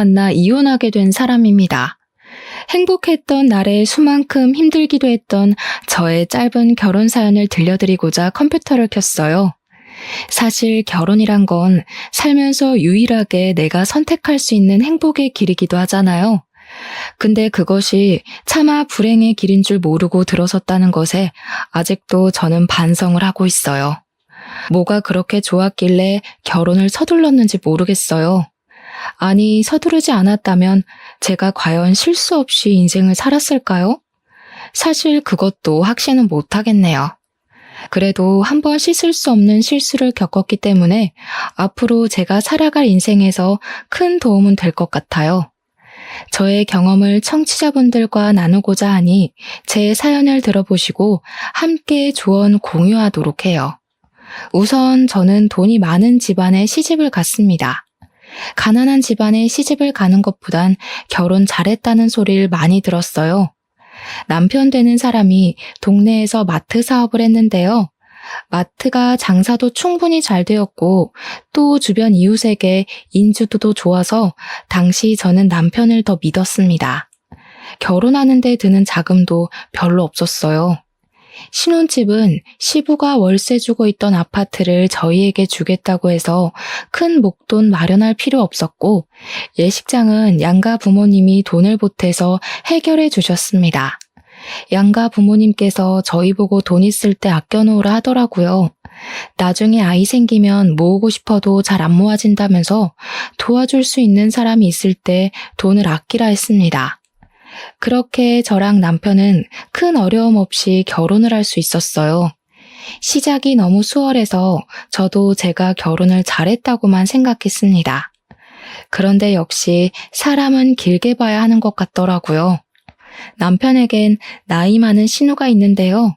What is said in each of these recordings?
만나 이혼하게 된 사람입니다. 행복했던 날에 수만큼 힘들기도 했던 저의 짧은 결혼 사연을 들려드리고자 컴퓨터를 켰어요. 사실 결혼이란 건 살면서 유일하게 내가 선택할 수 있는 행복의 길이기도 하잖아요. 근데 그것이 차마 불행의 길인 줄 모르고 들어섰다는 것에 아직도 저는 반성을 하고 있어요. 뭐가 그렇게 좋았길래 결혼을 서둘렀는지 모르겠어요. 아니, 서두르지 않았다면 제가 과연 실수 없이 인생을 살았을까요? 사실 그것도 확신은 못하겠네요. 그래도 한번 씻을 수 없는 실수를 겪었기 때문에 앞으로 제가 살아갈 인생에서 큰 도움은 될 것 같아요. 저의 경험을 청취자분들과 나누고자 하니 제 사연을 들어보시고 함께 조언 공유하도록 해요. 우선 저는 돈이 많은 집안에 시집을 갔습니다. 가난한 집안에 시집을 가는 것보단 결혼 잘했다는 소리를 많이 들었어요. 남편 되는 사람이 동네에서 마트 사업을 했는데요. 마트가 장사도 충분히 잘 되었고 또 주변 이웃에게 인지도도 좋아서 당시 저는 남편을 더 믿었습니다. 결혼하는 데 드는 자금도 별로 없었어요. 신혼집은 시부가 월세 주고 있던 아파트를 저희에게 주겠다고 해서 큰 목돈 마련할 필요 없었고 예식장은 양가 부모님이 돈을 보태서 해결해 주셨습니다. 양가 부모님께서 저희 보고 돈 있을 때 아껴놓으라 하더라고요. 나중에 아이 생기면 모으고 싶어도 잘 안 모아진다면서 도와줄 수 있는 사람이 있을 때 돈을 아끼라 했습니다. 그렇게 저랑 남편은 큰 어려움 없이 결혼을 할 수 있었어요. 시작이 너무 수월해서 저도 제가 결혼을 잘했다고만 생각했습니다. 그런데 역시 사람은 길게 봐야 하는 것 같더라고요. 남편에겐 나이 많은 신우가 있는데요.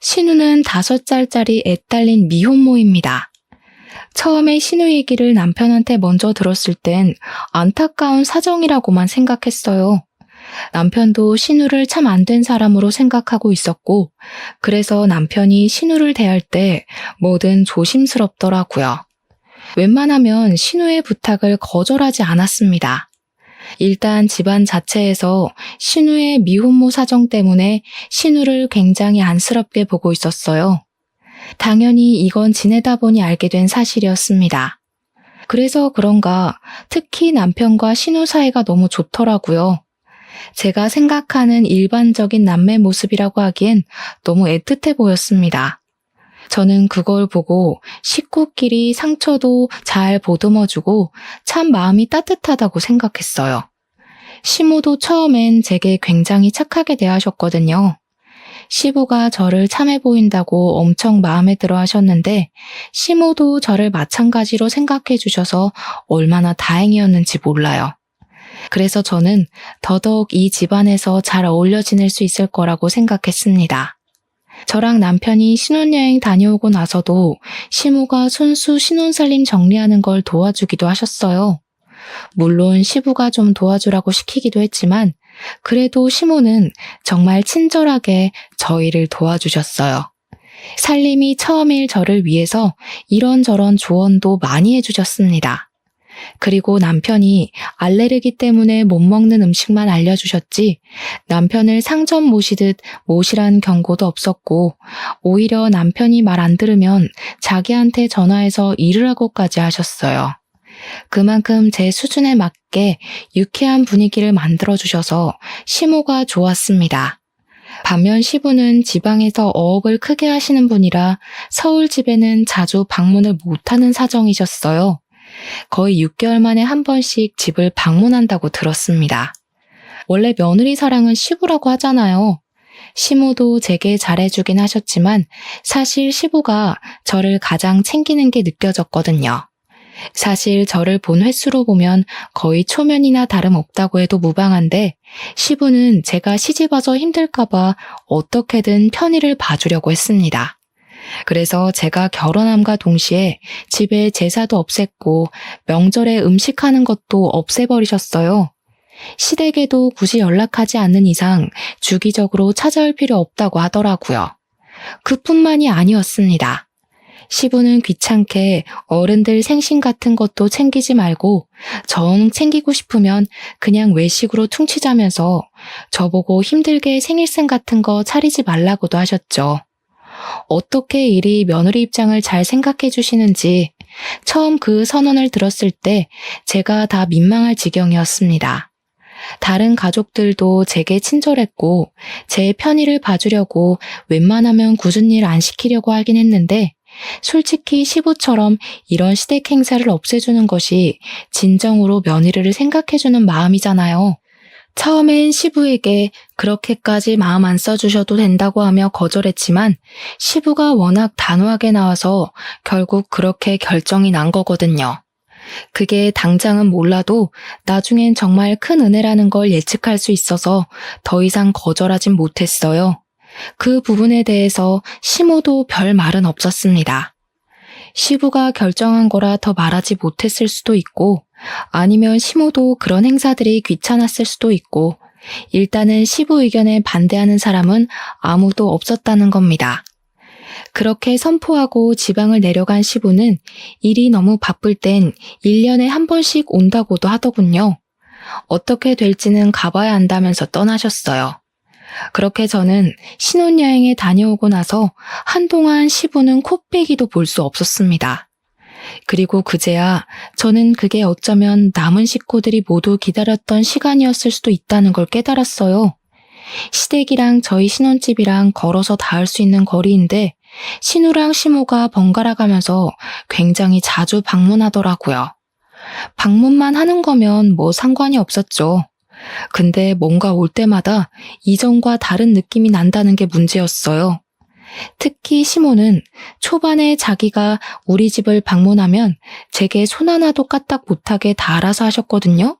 신우는 5살짜리 애 딸린 미혼모입니다. 처음에 신우 얘기를 남편한테 먼저 들었을 땐 안타까운 사정이라고만 생각했어요. 남편도 신우를 참 안 된 사람으로 생각하고 있었고 그래서 남편이 신우를 대할 때 뭐든 조심스럽더라고요. 웬만하면 신우의 부탁을 거절하지 않았습니다. 일단 집안 자체에서 신우의 미혼모 사정 때문에 신우를 굉장히 안쓰럽게 보고 있었어요. 당연히 이건 지내다 보니 알게 된 사실이었습니다. 그래서 그런가 특히 남편과 신우 사이가 너무 좋더라고요. 제가 생각하는 일반적인 남매 모습이라고 하기엔 너무 애틋해 보였습니다. 저는 그걸 보고 식구끼리 상처도 잘 보듬어주고 참 마음이 따뜻하다고 생각했어요. 시모도 처음엔 제게 굉장히 착하게 대하셨거든요. 시부가 저를 참해 보인다고 엄청 마음에 들어 하셨는데 시모도 저를 마찬가지로 생각해 주셔서 얼마나 다행이었는지 몰라요. 그래서 저는 더더욱 이 집안에서 잘 어울려 지낼 수 있을 거라고 생각했습니다. 저랑 남편이 신혼여행 다녀오고 나서도 시모가 손수 신혼살림 정리하는 걸 도와주기도 하셨어요. 물론 시부가 좀 도와주라고 시키기도 했지만 그래도 시모는 정말 친절하게 저희를 도와주셨어요. 살림이 처음일 저를 위해서 이런저런 조언도 많이 해주셨습니다. 그리고 남편이 알레르기 때문에 못 먹는 음식만 알려주셨지 남편을 상점 모시듯 모시라는 경고도 없었고 오히려 남편이 말 안 들으면 자기한테 전화해서 일을 하고까지 하셨어요. 그만큼 제 수준에 맞게 유쾌한 분위기를 만들어주셔서 시모가 좋았습니다. 반면 시부는 지방에서 어업을 크게 하시는 분이라 서울 집에는 자주 방문을 못하는 사정이셨어요. 거의 6개월 만에 한 번씩 집을 방문한다고 들었습니다. 원래 며느리 사랑은 시부라고 하잖아요. 시모도 제게 잘해주긴 하셨지만 사실 시부가 저를 가장 챙기는 게 느껴졌거든요. 사실 저를 본 횟수로 보면 거의 초면이나 다름없다고 해도 무방한데 시부는 제가 시집와서 힘들까봐 어떻게든 편의를 봐주려고 했습니다. 그래서 제가 결혼함과 동시에 집에 제사도 없앴고 명절에 음식하는 것도 없애버리셨어요. 시댁에도 굳이 연락하지 않는 이상 주기적으로 찾아올 필요 없다고 하더라고요. 그뿐만이 아니었습니다. 시부는 귀찮게 어른들 생신 같은 것도 챙기지 말고 정 챙기고 싶으면 그냥 외식으로 퉁치자면서 저보고 힘들게 생일상 같은 거 차리지 말라고도 하셨죠. 어떻게 이리 며느리 입장을 잘 생각해 주시는지 처음 그 선언을 들었을 때 제가 다 민망할 지경이었습니다. 다른 가족들도 제게 친절했고 제 편의를 봐주려고 웬만하면 굳은 일 안 시키려고 하긴 했는데 솔직히 시부처럼 이런 시댁 행사를 없애주는 것이 진정으로 며느리를 생각해주는 마음이잖아요. 처음엔 시부에게 그렇게까지 마음 안 써주셔도 된다고 하며 거절했지만 시부가 워낙 단호하게 나와서 결국 그렇게 결정이 난 거거든요. 그게 당장은 몰라도 나중엔 정말 큰 은혜라는 걸 예측할 수 있어서 더 이상 거절하진 못했어요. 그 부분에 대해서 시모도 별 말은 없었습니다. 시부가 결정한 거라 더 말하지 못했을 수도 있고 아니면 시모도 그런 행사들이 귀찮았을 수도 있고 일단은 시부 의견에 반대하는 사람은 아무도 없었다는 겁니다. 그렇게 선포하고 지방을 내려간 시부는 일이 너무 바쁠 땐 1년에 한 번씩 온다고도 하더군요. 어떻게 될지는 가봐야 한다면서 떠나셨어요. 그렇게 저는 신혼여행에 다녀오고 나서 한동안 시부는 코빼기도 볼 수 없었습니다. 그리고 그제야 저는 그게 어쩌면 남은 식구들이 모두 기다렸던 시간이었을 수도 있다는 걸 깨달았어요. 시댁이랑 저희 신혼집이랑 걸어서 닿을 수 있는 거리인데 신우랑 시모가 번갈아 가면서 굉장히 자주 방문하더라고요. 방문만 하는 거면 뭐 상관이 없었죠. 근데 뭔가 올 때마다 이전과 다른 느낌이 난다는 게 문제였어요. 특히 시모는 초반에 자기가 우리 집을 방문하면 제게 손 하나도 까딱 못하게 다 알아서 하셨거든요.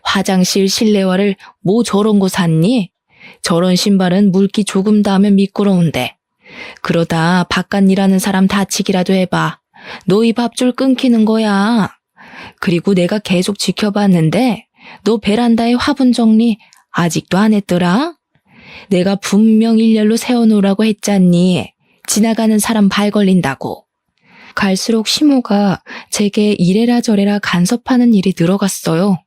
화장실 실내화를 뭐 저런 거 샀니? 저런 신발은 물기 조금 닿으면 미끄러운데. 그러다 바깥 일하는 사람 다치기라도 해봐. 너희 밥줄 끊기는 거야. 그리고 내가 계속 지켜봤는데 너 베란다에 화분 정리 아직도 안 했더라? 내가 분명 일렬로 세워놓으라고 했잖니. 지나가는 사람 발 걸린다고. 갈수록 시모가 제게 이래라 저래라 간섭하는 일이 늘어갔어요.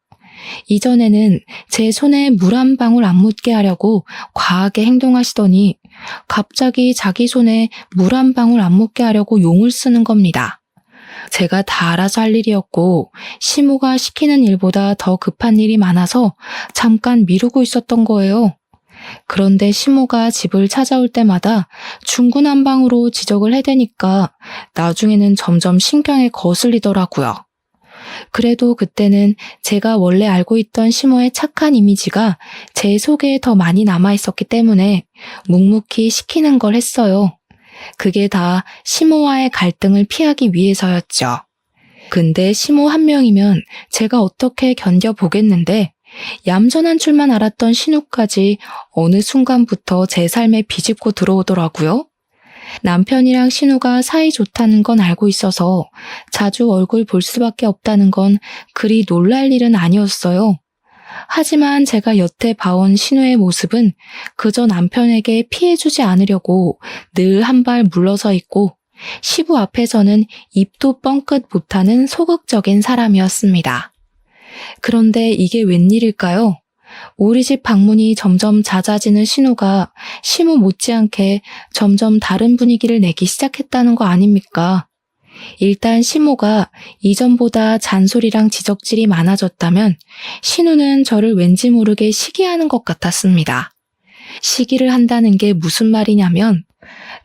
이전에는 제 손에 물 한 방울 안 묻게 하려고 과하게 행동하시더니 갑자기 자기 손에 물 한 방울 안 묻게 하려고 용을 쓰는 겁니다. 제가 다 알아서 할 일이었고 시모가 시키는 일보다 더 급한 일이 많아서 잠깐 미루고 있었던 거예요. 그런데 시모가 집을 찾아올 때마다 중구난방으로 지적을 해대니까 나중에는 점점 신경에 거슬리더라고요. 그래도 그때는 제가 원래 알고 있던 시모의 착한 이미지가 제 속에 더 많이 남아있었기 때문에 묵묵히 시키는 걸 했어요. 그게 다 시모와의 갈등을 피하기 위해서였죠. 근데 시모 한 명이면 제가 어떻게 견뎌보겠는데 얌전한 줄만 알았던 신우까지 어느 순간부터 제 삶에 비집고 들어오더라고요. 남편이랑 신우가 사이 좋다는 건 알고 있어서 자주 얼굴 볼 수밖에 없다는 건 그리 놀랄 일은 아니었어요. 하지만 제가 여태 봐온 신우의 모습은 그저 남편에게 피해주지 않으려고 늘 한 발 물러서 있고 시부 앞에서는 입도 뻥끗 못하는 소극적인 사람이었습니다. 그런데 이게 웬일일까요? 우리 집 방문이 점점 잦아지는 신우가 시무 못지않게 점점 다른 분위기를 내기 시작했다는 거 아닙니까? 일단 시모가 이전보다 잔소리랑 지적질이 많아졌다면 신우는 저를 왠지 모르게 시기하는 것 같았습니다. 시기를 한다는 게 무슨 말이냐면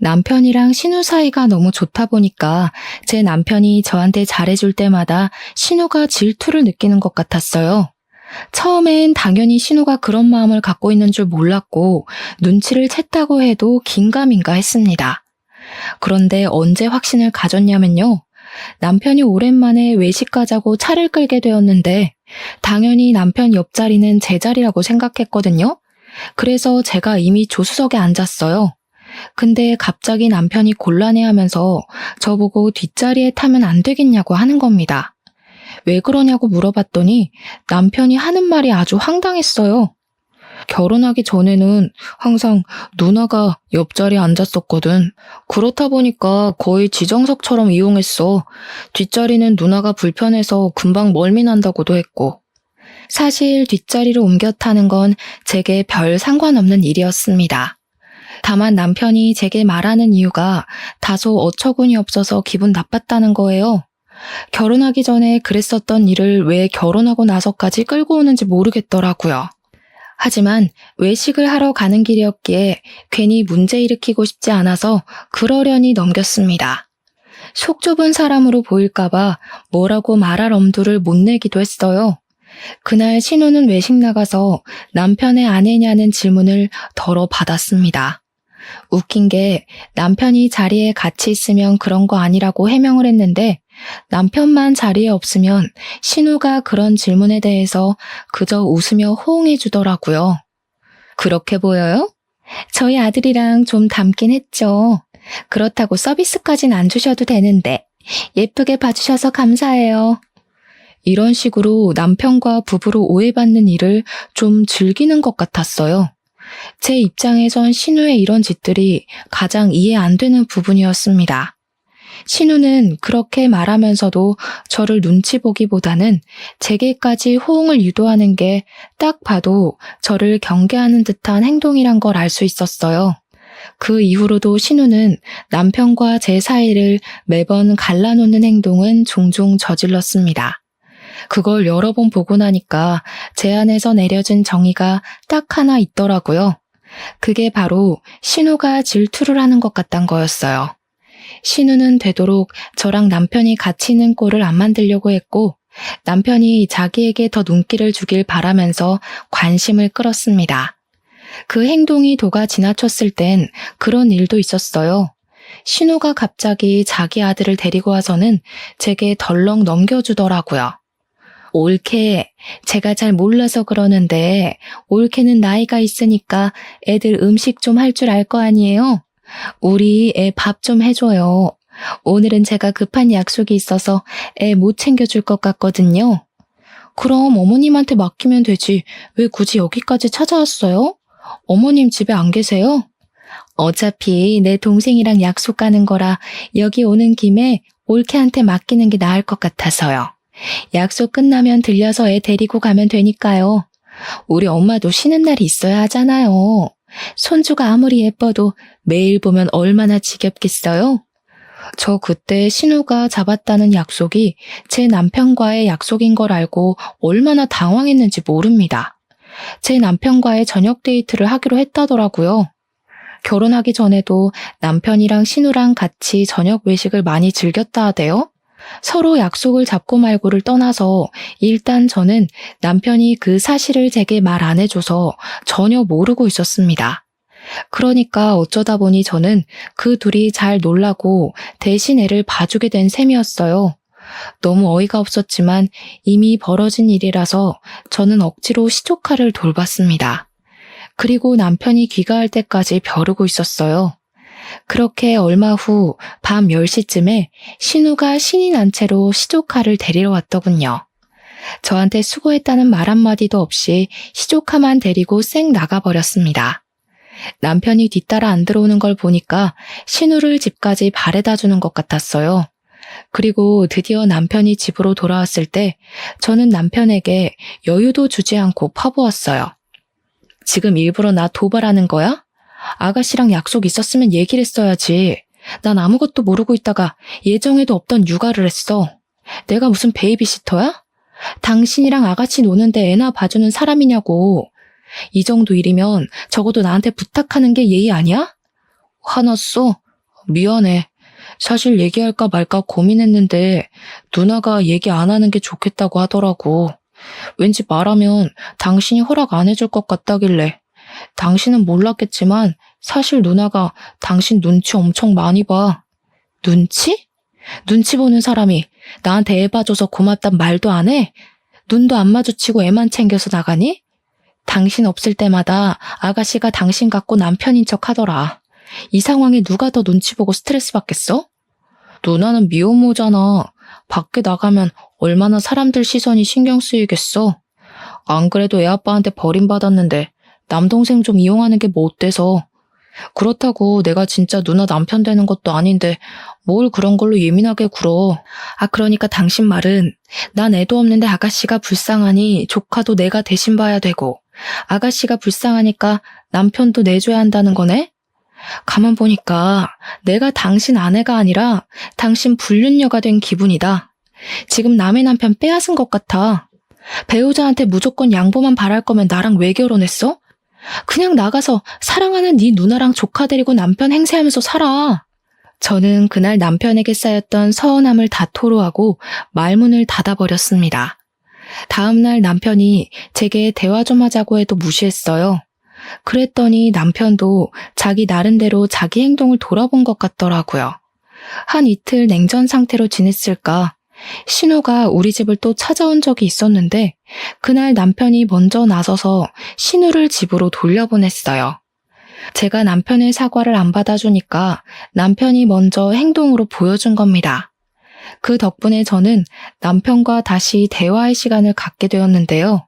남편이랑 신우 사이가 너무 좋다 보니까 제 남편이 저한테 잘해줄 때마다 신우가 질투를 느끼는 것 같았어요. 처음엔 당연히 신우가 그런 마음을 갖고 있는 줄 몰랐고 눈치를 챘다고 해도 긴가민가 했습니다. 그런데 언제 확신을 가졌냐면요. 남편이 오랜만에 외식 가자고 차를 끌게 되었는데 당연히 남편 옆자리는 제 자리라고 생각했거든요. 그래서 제가 이미 조수석에 앉았어요. 근데 갑자기 남편이 곤란해하면서 저보고 뒷자리에 타면 안 되겠냐고 하는 겁니다. 왜 그러냐고 물어봤더니 남편이 하는 말이 아주 황당했어요. 결혼하기 전에는 항상 누나가 옆자리에 앉았었거든. 그렇다 보니까 거의 지정석처럼 이용했어. 뒷자리는 누나가 불편해서 금방 멀미난다고도 했고. 사실 뒷자리로 옮겨 타는 건 제게 별 상관없는 일이었습니다. 다만 남편이 제게 말하는 이유가 다소 어처구니 없어서 기분 나빴다는 거예요. 결혼하기 전에 그랬었던 일을 왜 결혼하고 나서까지 끌고 오는지 모르겠더라고요. 하지만 외식을 하러 가는 길이었기에 괜히 문제 일으키고 싶지 않아서 그러려니 넘겼습니다. 속 좁은 사람으로 보일까봐 뭐라고 말할 엄두를 못 내기도 했어요. 그날 신우는 외식 나가서 남편의 아내냐는 질문을 덜어 받았습니다. 웃긴 게 남편이 자리에 같이 있으면 그런 거 아니라고 해명을 했는데 남편만 자리에 없으면 신우가 그런 질문에 대해서 그저 웃으며 호응해 주더라고요. 그렇게 보여요? 저희 아들이랑 좀 닮긴 했죠. 그렇다고 서비스까진 안 주셔도 되는데 예쁘게 봐주셔서 감사해요. 이런 식으로 남편과 부부로 오해받는 일을 좀 즐기는 것 같았어요. 제 입장에선 신우의 이런 짓들이 가장 이해 안 되는 부분이었습니다. 신우는 그렇게 말하면서도 저를 눈치 보기보다는 제게까지 호응을 유도하는 게 딱 봐도 저를 경계하는 듯한 행동이란 걸 알 수 있었어요. 그 이후로도 신우는 남편과 제 사이를 매번 갈라놓는 행동은 종종 저질렀습니다. 그걸 여러 번 보고 나니까 제 안에서 내려진 정의가 딱 하나 있더라고요. 그게 바로 신우가 질투를 하는 것 같단 거였어요. 신우는 되도록 저랑 남편이 같이 있는 꼴을 안 만들려고 했고 남편이 자기에게 더 눈길을 주길 바라면서 관심을 끌었습니다. 그 행동이 도가 지나쳤을 땐 그런 일도 있었어요. 신우가 갑자기 자기 아들을 데리고 와서는 제게 덜렁 넘겨주더라고요. 올케, 제가 잘 몰라서 그러는데 올케는 나이가 있으니까 애들 음식 좀 할 줄 알 거 아니에요? 우리 애 밥 좀 해줘요. 오늘은 제가 급한 약속이 있어서 애 못 챙겨줄 것 같거든요. 그럼 어머님한테 맡기면 되지. 왜 굳이 여기까지 찾아왔어요? 어머님 집에 안 계세요? 어차피 내 동생이랑 약속 가는 거라 여기 오는 김에 올케한테 맡기는 게 나을 것 같아서요. 약속 끝나면 들려서 애 데리고 가면 되니까요. 우리 엄마도 쉬는 날이 있어야 하잖아요. 손주가 아무리 예뻐도 매일 보면 얼마나 지겹겠어요? 저 그때 신우가 잡았다는 약속이 제 남편과의 약속인 걸 알고 얼마나 당황했는지 모릅니다. 제 남편과의 저녁 데이트를 하기로 했다더라고요. 결혼하기 전에도 남편이랑 신우랑 같이 저녁 외식을 많이 즐겼다 하대요. 서로 약속을 잡고 말고를 떠나서 일단 저는 남편이 그 사실을 제게 말 안 해줘서 전혀 모르고 있었습니다. 그러니까 어쩌다 보니 저는 그 둘이 잘 놀라고 대신 애를 봐주게 된 셈이었어요. 너무 어이가 없었지만 이미 벌어진 일이라서 저는 억지로 시조카를 돌봤습니다. 그리고 남편이 귀가할 때까지 벼르고 있었어요. 그렇게 얼마 후 밤 10시쯤에 신우가 신이 난 채로 시조카를 데리러 왔더군요. 저한테 수고했다는 말 한마디도 없이 시조카만 데리고 쌩 나가버렸습니다. 남편이 뒤따라 안 들어오는 걸 보니까 신우를 집까지 바래다 주는 것 같았어요. 그리고 드디어 남편이 집으로 돌아왔을 때 저는 남편에게 여유도 주지 않고 퍼부었어요. 지금 일부러 나 도발하는 거야? 아가씨랑 약속 있었으면 얘기를 했어야지. 난 아무것도 모르고 있다가 예정에도 없던 육아를 했어. 내가 무슨 베이비시터야? 당신이랑 아가씨 노는데 애나 봐주는 사람이냐고. 이 정도 일이면 적어도 나한테 부탁하는 게 예의 아니야? 화났어? 미안해. 사실 얘기할까 말까 고민했는데 누나가 얘기 안 하는 게 좋겠다고 하더라고. 왠지 말하면 당신이 허락 안 해줄 것 같다길래. 당신은 몰랐겠지만 사실 누나가 당신 눈치 엄청 많이 봐. 눈치? 눈치 보는 사람이 나한테 애 봐줘서 고맙단 말도 안 해? 눈도 안 마주치고 애만 챙겨서 나가니? 당신 없을 때마다 아가씨가 당신 같고 남편인 척 하더라. 이 상황에 누가 더 눈치 보고 스트레스 받겠어? 누나는 미혼모잖아. 밖에 나가면 얼마나 사람들 시선이 신경 쓰이겠어. 안 그래도 애 아빠한테 버림받았는데 남동생 좀 이용하는 게 뭐 어때서. 그렇다고 내가 진짜 누나 남편 되는 것도 아닌데 뭘 그런 걸로 예민하게 굴어. 그러니까 당신 말은 난 애도 없는데 아가씨가 불쌍하니 조카도 내가 대신 봐야 되고 아가씨가 불쌍하니까 남편도 내줘야 한다는 거네? 가만 보니까 내가 당신 아내가 아니라 당신 불륜녀가 된 기분이다. 지금 남의 남편 빼앗은 것 같아. 배우자한테 무조건 양보만 바랄 거면 나랑 왜 결혼했어? 그냥 나가서 사랑하는 네 누나랑 조카 데리고 남편 행세하면서 살아. 저는 그날 남편에게 쌓였던 서운함을 다 토로하고 말문을 닫아버렸습니다. 다음날 남편이 제게 대화 좀 하자고 해도 무시했어요. 그랬더니 남편도 자기 나름대로 자기 행동을 돌아본 것 같더라고요. 한 이틀 냉전 상태로 지냈을까? 신우가 우리 집을 또 찾아온 적이 있었는데 그날 남편이 먼저 나서서 신우를 집으로 돌려보냈어요. 제가 남편의 사과를 안 받아주니까 남편이 먼저 행동으로 보여준 겁니다. 그 덕분에 저는 남편과 다시 대화의 시간을 갖게 되었는데요.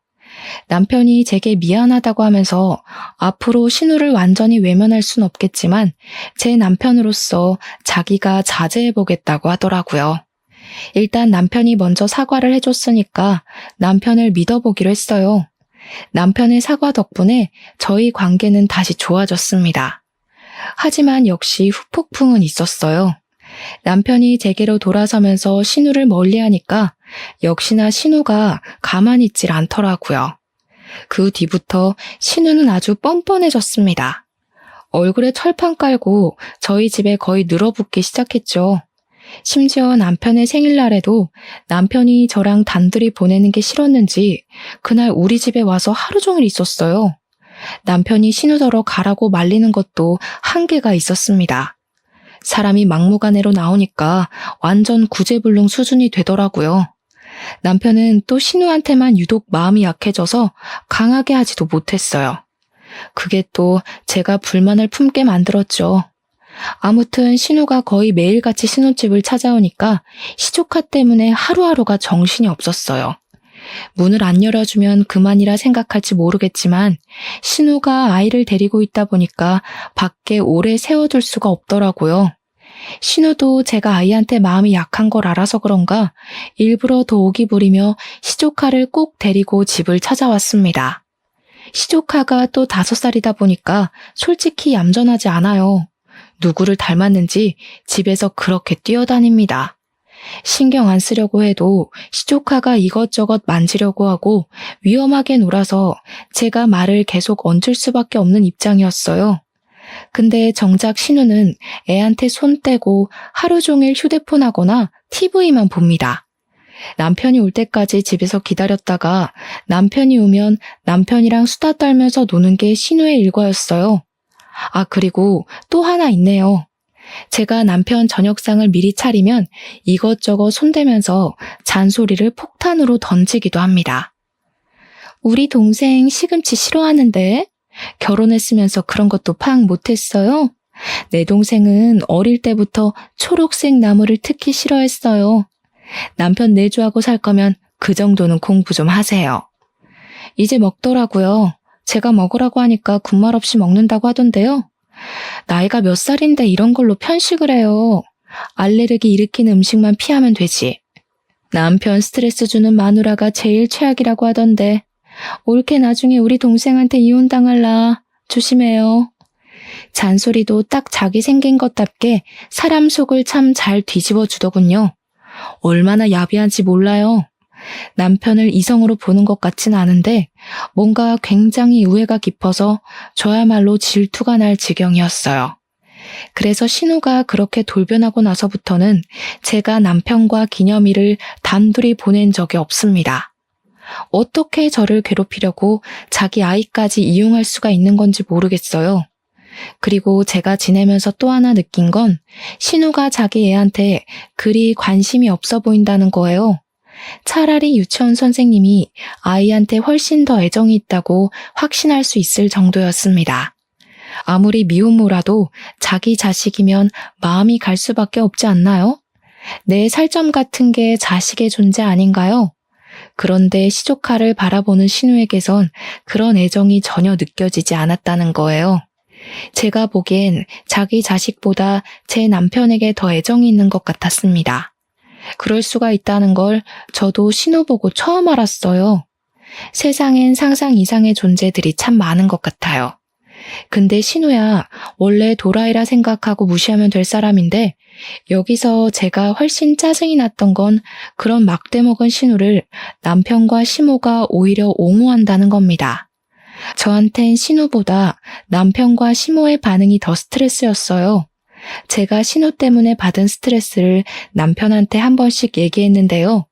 남편이 제게 미안하다고 하면서 앞으로 신우를 완전히 외면할 순 없겠지만 제 남편으로서 자기가 자제해보겠다고 하더라고요. 일단 남편이 먼저 사과를 해줬으니까 남편을 믿어보기로 했어요. 남편의 사과 덕분에 저희 관계는 다시 좋아졌습니다. 하지만 역시 후폭풍은 있었어요. 남편이 제게로 돌아서면서 신우를 멀리하니까 역시나 신우가 가만히 있질 않더라고요. 그 뒤부터 신우는 아주 뻔뻔해졌습니다. 얼굴에 철판 깔고 저희 집에 거의 늘어붙기 시작했죠. 심지어 남편의 생일날에도 남편이 저랑 단둘이 보내는 게 싫었는지 그날 우리 집에 와서 하루 종일 있었어요. 남편이 신우더러 가라고 말리는 것도 한계가 있었습니다. 사람이 막무가내로 나오니까 완전 구제불능 수준이 되더라고요. 남편은 또 신우한테만 유독 마음이 약해져서 강하게 하지도 못했어요. 그게 또 제가 불만을 품게 만들었죠. 아무튼 신우가 거의 매일같이 신우집을 찾아오니까 시조카 때문에 하루하루가 정신이 없었어요. 문을 안 열어주면 그만이라 생각할지 모르겠지만 신우가 아이를 데리고 있다 보니까 밖에 오래 세워둘 수가 없더라고요. 신우도 제가 아이한테 마음이 약한 걸 알아서 그런가 일부러 더 오기 부리며 시조카를 꼭 데리고 집을 찾아왔습니다. 시조카가 또 5살이다 보니까 솔직히 얌전하지 않아요. 누구를 닮았는지 집에서 그렇게 뛰어다닙니다. 신경 안 쓰려고 해도 시조카가 이것저것 만지려고 하고 위험하게 놀아서 제가 말을 계속 얹을 수밖에 없는 입장이었어요. 근데 정작 신우는 애한테 손 떼고 하루 종일 휴대폰 하거나 TV만 봅니다. 남편이 올 때까지 집에서 기다렸다가 남편이 오면 남편이랑 수다 떨면서 노는 게 신우의 일과였어요. 그리고 또 하나 있네요. 제가 남편 저녁상을 미리 차리면 이것저것 손대면서 잔소리를 폭탄으로 던지기도 합니다. 우리 동생 시금치 싫어하는데 결혼했으면서 그런 것도 파악 못했어요? 내 동생은 어릴 때부터 초록색 나물을 특히 싫어했어요. 남편 내조하고 살 거면 그 정도는 공부 좀 하세요. 이제 먹더라고요. 제가 먹으라고 하니까 군말 없이 먹는다고 하던데요. 나이가 몇 살인데 이런 걸로 편식을 해요. 알레르기 일으키는 음식만 피하면 되지. 남편 스트레스 주는 마누라가 제일 최악이라고 하던데 올케 나중에 우리 동생한테 이혼당할라. 조심해요. 잔소리도 딱 자기 생긴 것답게 사람 속을 참 잘 뒤집어 주더군요. 얼마나 야비한지 몰라요. 남편을 이성으로 보는 것 같진 않은데 뭔가 굉장히 우애가 깊어서 저야말로 질투가 날 지경이었어요. 그래서 신우가 그렇게 돌변하고 나서부터는 제가 남편과 기념일을 단둘이 보낸 적이 없습니다. 어떻게 저를 괴롭히려고 자기 아이까지 이용할 수가 있는 건지 모르겠어요. 그리고 제가 지내면서 또 하나 느낀 건 신우가 자기 애한테 그리 관심이 없어 보인다는 거예요. 차라리 유치원 선생님이 아이한테 훨씬 더 애정이 있다고 확신할 수 있을 정도였습니다. 아무리 미혼모라도 자기 자식이면 마음이 갈 수밖에 없지 않나요? 내 살점 같은 게 자식의 존재 아닌가요? 그런데 시조카를 바라보는 신우에게선 그런 애정이 전혀 느껴지지 않았다는 거예요. 제가 보기엔 자기 자식보다 제 남편에게 더 애정이 있는 것 같았습니다. 그럴 수가 있다는 걸 저도 신우 보고 처음 알았어요. 세상엔 상상 이상의 존재들이 참 많은 것 같아요. 근데 신우야, 원래 도라이라 생각하고 무시하면 될 사람인데 여기서 제가 훨씬 짜증이 났던 건 그런 막대먹은 신우를 남편과 시모가 오히려 옹호한다는 겁니다. 저한텐 신우보다 남편과 시모의 반응이 더 스트레스였어요. 제가 신우 때문에 받은 스트레스를 남편한테 한 번씩 얘기했는데요.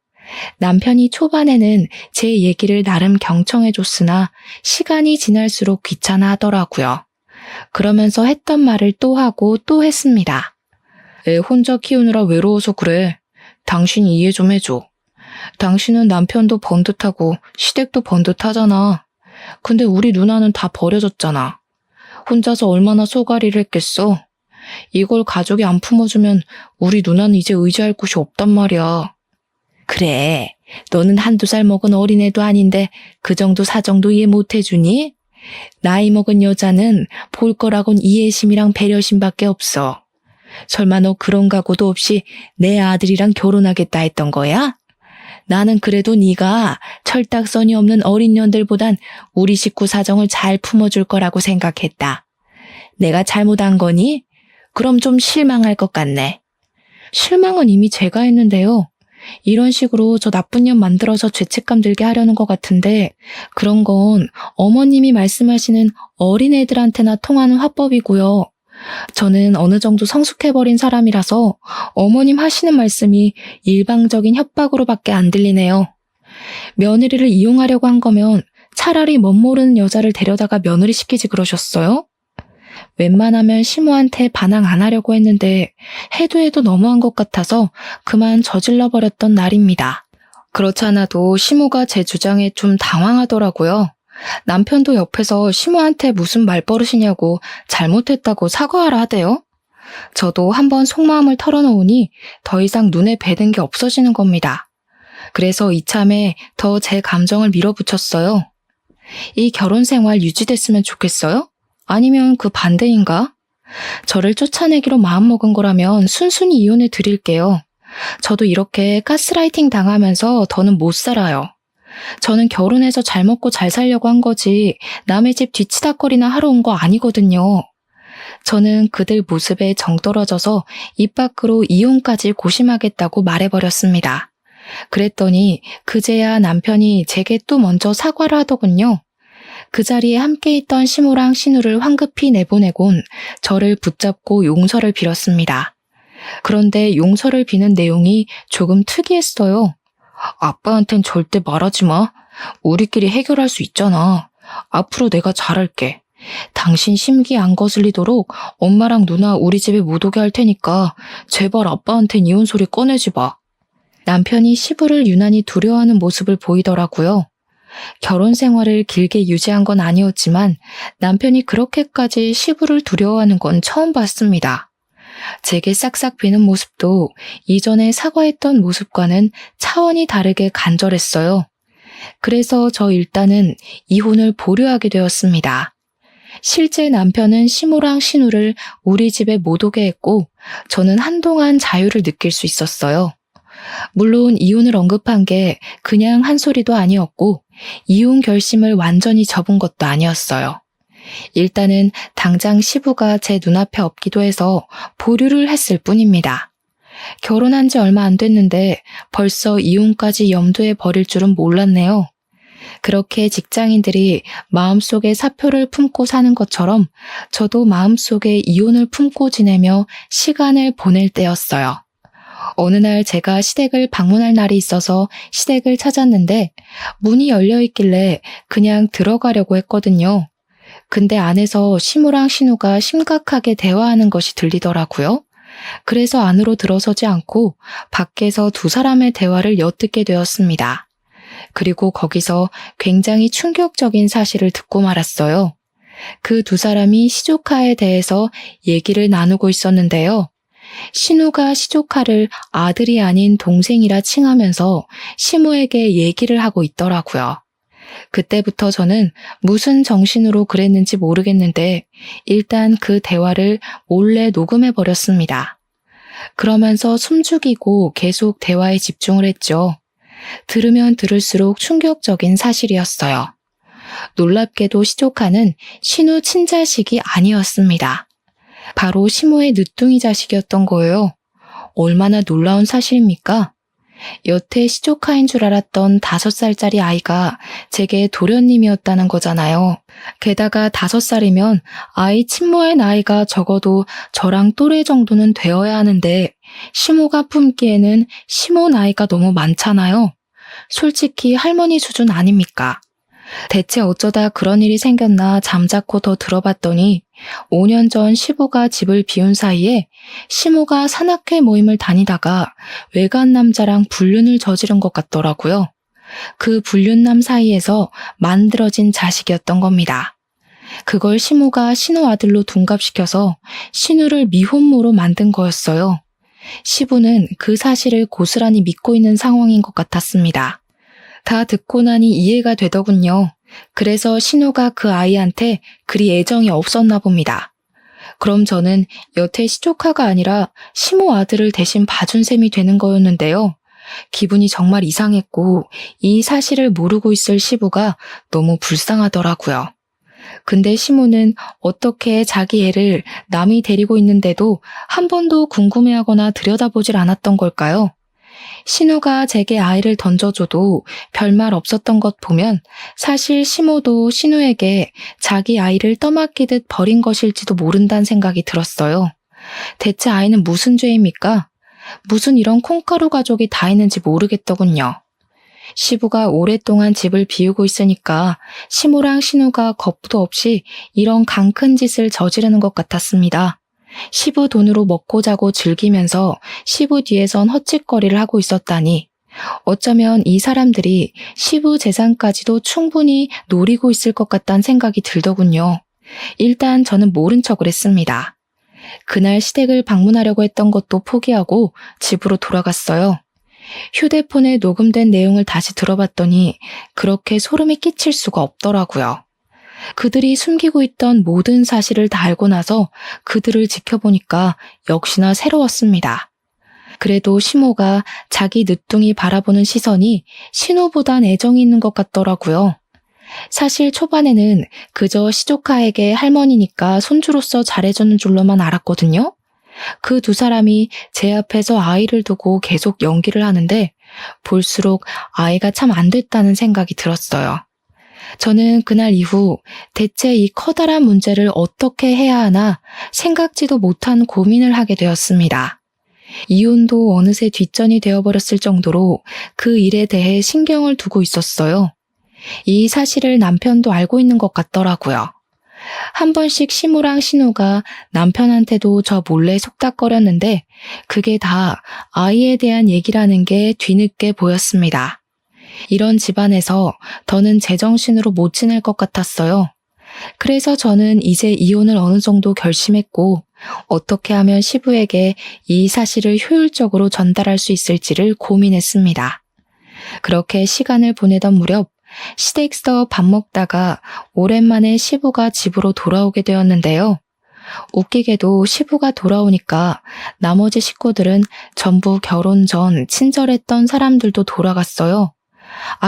남편이 초반에는 제 얘기를 나름 경청해줬으나 시간이 지날수록 귀찮아하더라고요. 그러면서 했던 말을 또 하고 또 했습니다. 애 혼자 키우느라 외로워서 그래. 당신이 이해 좀 해줘. 당신은 남편도 번듯하고 시댁도 번듯하잖아. 근데 우리 누나는 다 버려졌잖아. 혼자서 얼마나 소가리를 했겠어. 이걸 가족이 안 품어주면 우리 누나는 이제 의지할 곳이 없단 말이야. 그래, 너는 한두 살 먹은 어린애도 아닌데 그 정도 사정도 이해 못 해주니? 나이 먹은 여자는 볼 거라곤 이해심이랑 배려심밖에 없어. 설마 너 그런 각오도 없이 내 아들이랑 결혼하겠다 했던 거야? 나는 그래도 네가 철딱서니 없는 어린 년들보단 우리 식구 사정을 잘 품어줄 거라고 생각했다. 내가 잘못한 거니? 그럼 좀 실망할 것 같네. 실망은 이미 제가 했는데요. 이런 식으로 저 나쁜 년 만들어서 죄책감 들게 하려는 것 같은데 그런 건 어머님이 말씀하시는 어린애들한테나 통하는 화법이고요. 저는 어느 정도 성숙해버린 사람이라서 어머님 하시는 말씀이 일방적인 협박으로밖에 안 들리네요. 며느리를 이용하려고 한 거면 차라리 멋모르는 여자를 데려다가 며느리 시키지 그러셨어요? 웬만하면 시모한테 반항 안 하려고 했는데 해도 너무한 것 같아서 그만 저질러버렸던 날입니다. 그렇지 않아도 시모가 제 주장에 좀 당황하더라고요. 남편도 옆에서 시모한테 무슨 말버릇이냐고 잘못했다고 사과하라 하대요. 저도 한번 속마음을 털어놓으니 더 이상 눈에 뵈는 게 없어지는 겁니다. 그래서 이참에 더 제 감정을 밀어붙였어요. 이 결혼 생활 유지됐으면 좋겠어요? 아니면 그 반대인가? 저를 쫓아내기로 마음먹은 거라면 순순히 이혼해 드릴게요. 저도 이렇게 가스라이팅 당하면서 더는 못 살아요. 저는 결혼해서 잘 먹고 잘 살려고 한 거지 남의 집 뒤치다거리나 하러 온 거 아니거든요. 저는 그들 모습에 정떨어져서 입 밖으로 이혼까지 고심하겠다고 말해버렸습니다. 그랬더니 그제야 남편이 제게 또 먼저 사과를 하더군요. 그 자리에 함께 있던 시모랑 신우를 황급히 내보내곤 저를 붙잡고 용서를 빌었습니다. 그런데 용서를 비는 내용이 조금 특이했어요. 아빠한텐 절대 말하지 마. 우리끼리 해결할 수 있잖아. 앞으로 내가 잘할게. 당신 심기 안 거슬리도록 엄마랑 누나 우리 집에 못 오게 할 테니까 제발 아빠한텐 이혼 소리 꺼내지 마. 남편이 시부를 유난히 두려워하는 모습을 보이더라고요. 결혼 생활을 길게 유지한 건 아니었지만 남편이 그렇게까지 시부를 두려워하는 건 처음 봤습니다. 제게 싹싹 비는 모습도 이전에 사과했던 모습과는 차원이 다르게 간절했어요. 그래서 저 일단은 이혼을 보류하게 되었습니다. 실제 남편은 시모랑 신우를 우리 집에 못 오게 했고 저는 한동안 자유를 느낄 수 있었어요. 물론 이혼을 언급한 게 그냥 한 소리도 아니었고 이혼 결심을 완전히 접은 것도 아니었어요. 일단은 당장 시부가 제 눈앞에 없기도 해서 보류를 했을 뿐입니다. 결혼한 지 얼마 안 됐는데 벌써 이혼까지 염두에 버릴 줄은 몰랐네요. 그렇게 직장인들이 마음속에 사표를 품고 사는 것처럼 저도 마음속에 이혼을 품고 지내며 시간을 보낼 때였어요. 어느 날 제가 시댁을 방문할 날이 있어서 시댁을 찾았는데 문이 열려 있길래 그냥 들어가려고 했거든요. 근데 안에서 시모랑 신우가 심각하게 대화하는 것이 들리더라고요. 그래서 안으로 들어서지 않고 밖에서 두 사람의 대화를 엿듣게 되었습니다. 그리고 거기서 굉장히 충격적인 사실을 듣고 말았어요. 그 두 사람이 시조카에 대해서 얘기를 나누고 있었는데요. 신우가 시조카를 아들이 아닌 동생이라 칭하면서 시무에게 얘기를 하고 있더라고요. 그때부터 저는 무슨 정신으로 그랬는지 모르겠는데 일단 그 대화를 몰래 녹음해버렸습니다. 그러면서 숨죽이고 계속 대화에 집중을 했죠. 들으면 들을수록 충격적인 사실이었어요. 놀랍게도 시조카는 신우 친자식이 아니었습니다. 바로 시무의 늦둥이 자식이었던 거예요. 얼마나 놀라운 사실입니까? 여태 시조카인 줄 알았던 5살짜리 아이가 제게 도련님이었다는 거잖아요. 게다가 5살이면 아이 친모의 나이가 적어도 저랑 또래 정도는 되어야 하는데 시모가 품기에는 시모 나이가 너무 많잖아요. 솔직히 할머니 수준 아닙니까? 대체 어쩌다 그런 일이 생겼나 잠자코 더 들어봤더니 5년 전 시부가 집을 비운 사이에 시모가 산악회 모임을 다니다가 외간 남자랑 불륜을 저지른 것 같더라고요. 그 불륜남 사이에서 만들어진 자식이었던 겁니다. 그걸 시모가 신우 아들로 둔갑시켜서 신우를 미혼모로 만든 거였어요. 시부는 그 사실을 고스란히 믿고 있는 상황인 것 같았습니다. 다 듣고 나니 이해가 되더군요. 그래서 신우가 그 아이한테 그리 애정이 없었나 봅니다. 그럼 저는 여태 시조카가 아니라 시모 아들을 대신 봐준 셈이 되는 거였는데요. 기분이 정말 이상했고 이 사실을 모르고 있을 시부가 너무 불쌍하더라고요. 근데 시모는 어떻게 자기 애를 남이 데리고 있는데도 한 번도 궁금해하거나 들여다보질 않았던 걸까요? 신우가 제게 아이를 던져줘도 별말 없었던 것 보면 사실 시모도 신우에게 자기 아이를 떠맡기듯 버린 것일지도 모른다는 생각이 들었어요. 대체 아이는 무슨 죄입니까? 무슨 이런 콩가루 가족이 다 있는지 모르겠더군요. 시부가 오랫동안 집을 비우고 있으니까 시모랑 신우가 겁도 없이 이런 강큰 짓을 저지르는 것 같았습니다. 시부 돈으로 먹고 자고 즐기면서 시부 뒤에선 헛짓거리를 하고 있었다니 어쩌면 이 사람들이 시부 재산까지도 충분히 노리고 있을 것 같다는 생각이 들더군요. 일단 저는 모른 척을 했습니다. 그날 시댁을 방문하려고 했던 것도 포기하고 집으로 돌아갔어요. 휴대폰에 녹음된 내용을 다시 들어봤더니 그렇게 소름이 끼칠 수가 없더라고요. 그들이 숨기고 있던 모든 사실을 다 알고 나서 그들을 지켜보니까 역시나 새로웠습니다. 그래도 시모가 자기 늦둥이 바라보는 시선이 신우보단 애정이 있는 것 같더라고요. 사실 초반에는 그저 시조카에게 할머니니까 손주로서 잘해주는 줄로만 알았거든요. 그 두 사람이 제 앞에서 아이를 두고 계속 연기를 하는데 볼수록 아이가 참 안 됐다는 생각이 들었어요. 저는 그날 이후 대체 이 커다란 문제를 어떻게 해야 하나 생각지도 못한 고민을 하게 되었습니다. 이혼도 어느새 뒷전이 되어버렸을 정도로 그 일에 대해 신경을 두고 있었어요. 이 사실을 남편도 알고 있는 것 같더라고요. 한 번씩 시무랑 신우가 남편한테도 저 몰래 속닥거렸는데 그게 다 아이에 대한 얘기라는 게 뒤늦게 보였습니다. 이런 집안에서 더는 제정신으로 못 지낼 것 같았어요. 그래서 저는 이제 이혼을 어느 정도 결심했고 어떻게 하면 시부에게 이 사실을 효율적으로 전달할 수 있을지를 고민했습니다. 그렇게 시간을 보내던 무렵 시댁에서 밥 먹다가 오랜만에 시부가 집으로 돌아오게 되었는데요. 웃기게도 시부가 돌아오니까 나머지 식구들은 전부 결혼 전 친절했던 사람들도 돌아갔어요.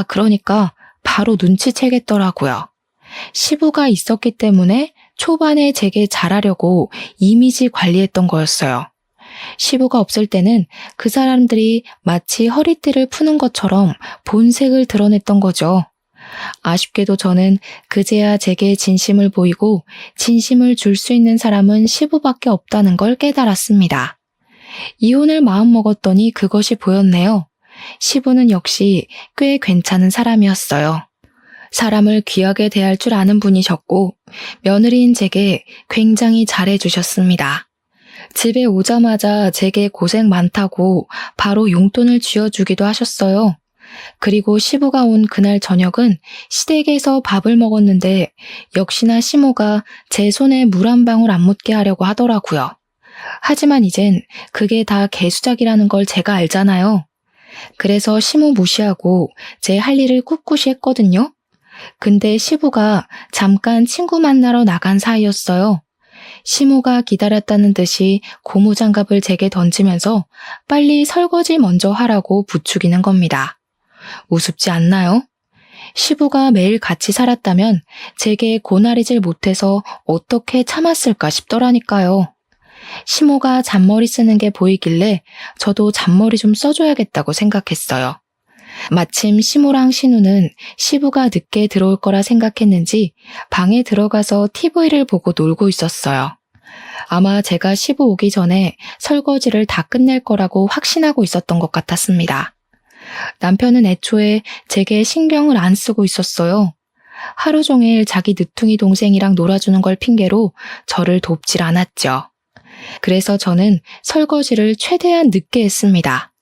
그러니까 바로 눈치채겠더라고요. 시부가 있었기 때문에 초반에 제게 잘하려고 이미지 관리했던 거였어요. 시부가 없을 때는 그 사람들이 마치 허리띠를 푸는 것처럼 본색을 드러냈던 거죠. 아쉽게도 저는 그제야 제게 진심을 보이고 진심을 줄 수 있는 사람은 시부밖에 없다는 걸 깨달았습니다. 이혼을 마음먹었더니 그것이 보였네요. 시부는 역시 꽤 괜찮은 사람이었어요. 사람을 귀하게 대할 줄 아는 분이셨고 며느리인 제게 굉장히 잘해주셨습니다. 집에 오자마자 제게 고생 많다고 바로 용돈을 쥐어주기도 하셨어요. 그리고 시부가 온 그날 저녁은 시댁에서 밥을 먹었는데 역시나 시모가 제 손에 물 한 방울 안 묻게 하려고 하더라고요. 하지만 이젠 그게 다 개수작이라는 걸 제가 알잖아요. 그래서 시모 무시하고 제 할 일을 꿋꿋이 했거든요. 근데 시부가 잠깐 친구 만나러 나간 사이였어요. 시모가 기다렸다는 듯이 고무장갑을 제게 던지면서 빨리 설거지 먼저 하라고 부추기는 겁니다. 우습지 않나요? 시부가 매일 같이 살았다면 제게 고나리질 못해서 어떻게 참았을까 싶더라니까요. 시모가 잔머리 쓰는 게 보이길래 저도 잔머리 좀 써줘야겠다고 생각했어요. 마침 시모랑 신우는 시부가 늦게 들어올 거라 생각했는지 방에 들어가서 TV를 보고 놀고 있었어요. 아마 제가 시부 오기 전에 설거지를 다 끝낼 거라고 확신하고 있었던 것 같았습니다. 남편은 애초에 제게 신경을 안 쓰고 있었어요. 하루 종일 자기 늦둥이 동생이랑 놀아주는 걸 핑계로 저를 돕질 않았죠. 그래서 저는 설거지를 최대한 늦게 했습니다.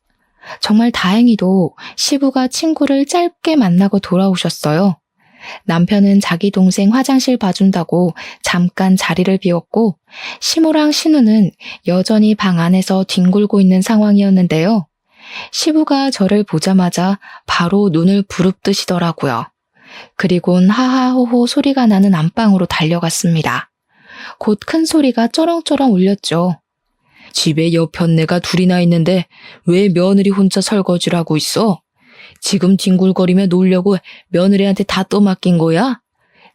정말 다행히도 시부가 친구를 짧게 만나고 돌아오셨어요. 남편은 자기 동생 화장실 봐준다고 잠깐 자리를 비웠고 시모랑 신우는 여전히 방 안에서 뒹굴고 있는 상황이었는데요. 시부가 저를 보자마자 바로 눈을 부릅뜨시더라고요. 그리곤 하하호호 소리가 나는 안방으로 달려갔습니다. 곧 큰 소리가 쩌렁쩌렁 울렸죠. 집에 여편네가 둘이나 있는데 왜 며느리 혼자 설거지를 하고 있어? 지금 뒹굴거리며 놀려고 며느리한테 다 떠맡긴 거야?